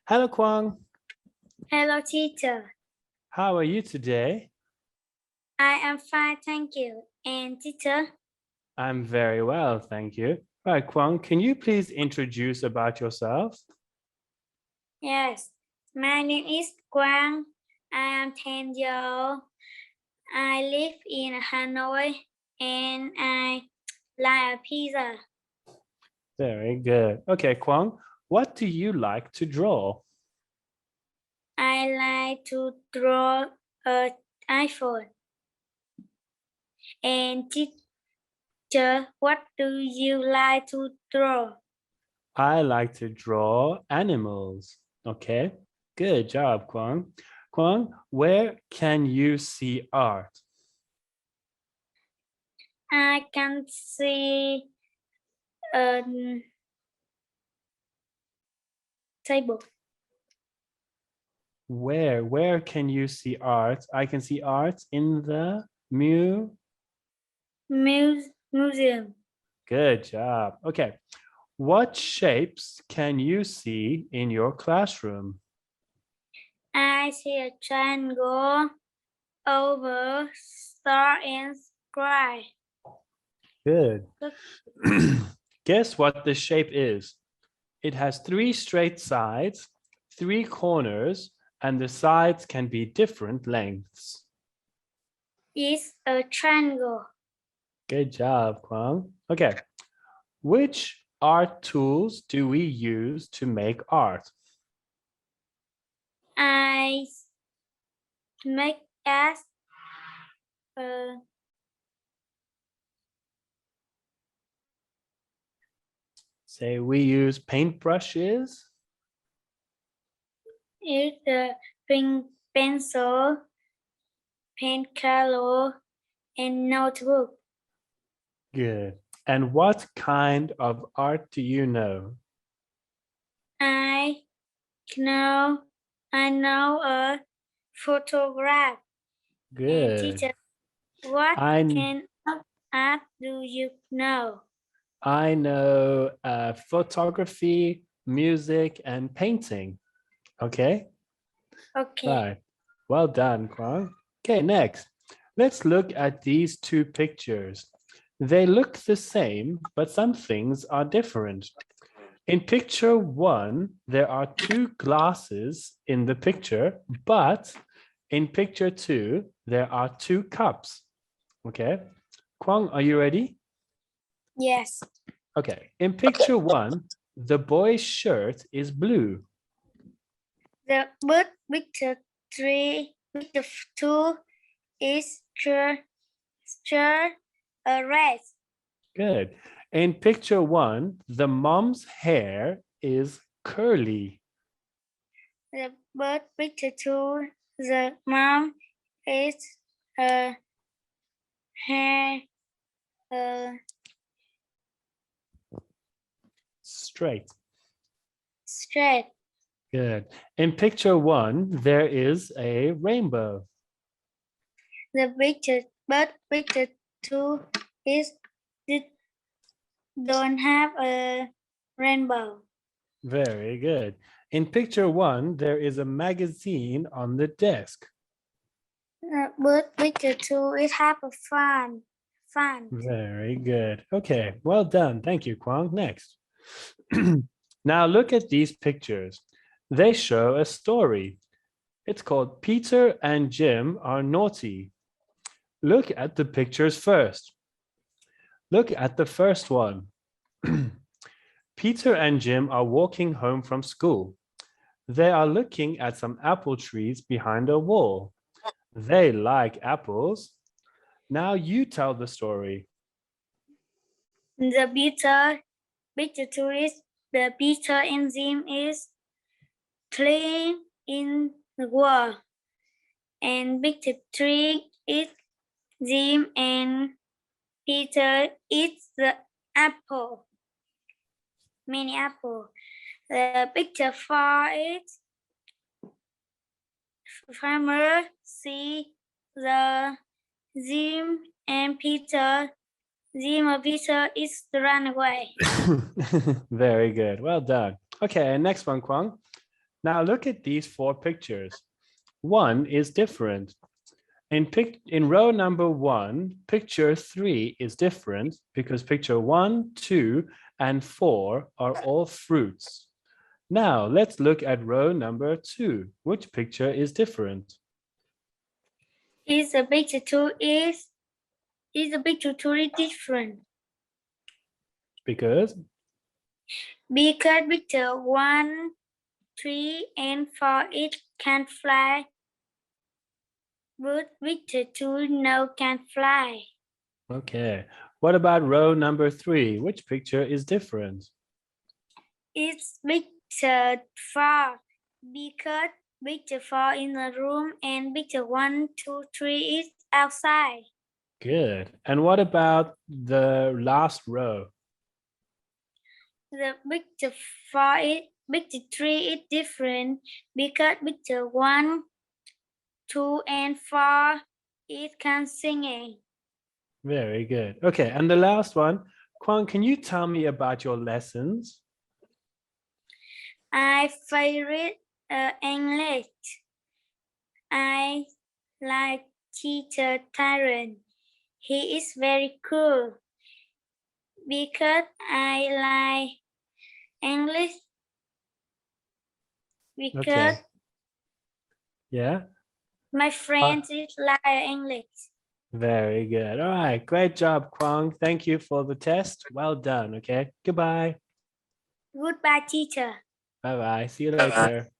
Hello, Quang. Hello, teacher. How are you today? I am fine, thank you. And teacher? I'm very well, thank you. Right, Quang, can you please introduce about yourself? Yes. My name is Quang. I am 10 years old. I live in Hanoi and I like pizza. Very good. Okay, Quang, what do you like to draw? I like to draw an iPhone. And teacher, what do you like to draw? I like to draw animals. Okay, good job, Quang. Quang, where can you see art? I can see a table. Where can you see art? I can see art in the Museum. Good job. Okay. What shapes can you see in your classroom? I see a triangle, oval, star, and square. Good. Guess what the shape is? It has three straight sides, three corners, and the sides can be different lengths. It's a triangle. Good job, Kwang. Okay. Which art tools do we use to make art? I make as a Say we use paintbrushes. it's a pink pencil, pen color, and notebook. Good. And what kind of art do you know? I know a photograph. And Good. teacher, what I kind of art do you know? I know photography, music, and painting. Okay. Okay. Right. Well done, Kwang. Okay, next. Let's look at these two pictures. They look the same, but some things are different. In picture one, there are two glasses in the picture, but in picture two, there are two cups. Okay. Kwang, are you ready? Yes. Okay. In picture one, the boy's shirt is blue. The bird picture picture two is a red. Good. In picture one, the mom's hair is curly. The bird picture two, the mom is a hair Straight. straight. Good. In picture one, there is a rainbow. The bird picture two is don't have a rainbow. Very good. In picture one, there is a magazine on the desk. The bird picture two is have a fan. Very good. Okay, well done. Thank you, Kwang. Next. Now look at these pictures. They show a story. It's called Peter and Jim Are Naughty. Look at the pictures first. Look at the first one. Peter and Jim are walking home from school. They are looking at some apple trees behind a wall. They like apples. Now you tell the story. The picture two is the Peter and Jim is playing in the wall. And picture three is Jim and Peter eats the apple. Many apple. The picture four is farmer see the Jim and Peter. Jim and Peter is run away. Very good. Well done. Okay, next one, Kwang. Now look at these 4 pictures. One is different. In row number 1, picture 3 is different because picture 1, 2, and 4 are all fruits. Now let's look at row number 2. Which picture is different? Is the picture 2 is the picture 2 is different? Because picture 1, 3, and 4 it can fly. But picture 2 no can fly. okay. What about row number 3? Which picture is different? It's picture 4 because picture 4 in the room and picture 1, 2, 3 is outside. Good. And what about the last row? The picture 4 is picture 3 is different because picture 1, 2, and 4 it can singing. Very good. Okay, and the last one, Quang, can you tell me about your lessons? I favorite English. I like teacher Tyron. He is very cool. Because I like English. Because Okay. Yeah. my friends is like English. Very good. All right. Great job, Quang. Thank you for the test. Well done. Okay. Goodbye. Goodbye, teacher. Bye-bye. See you later.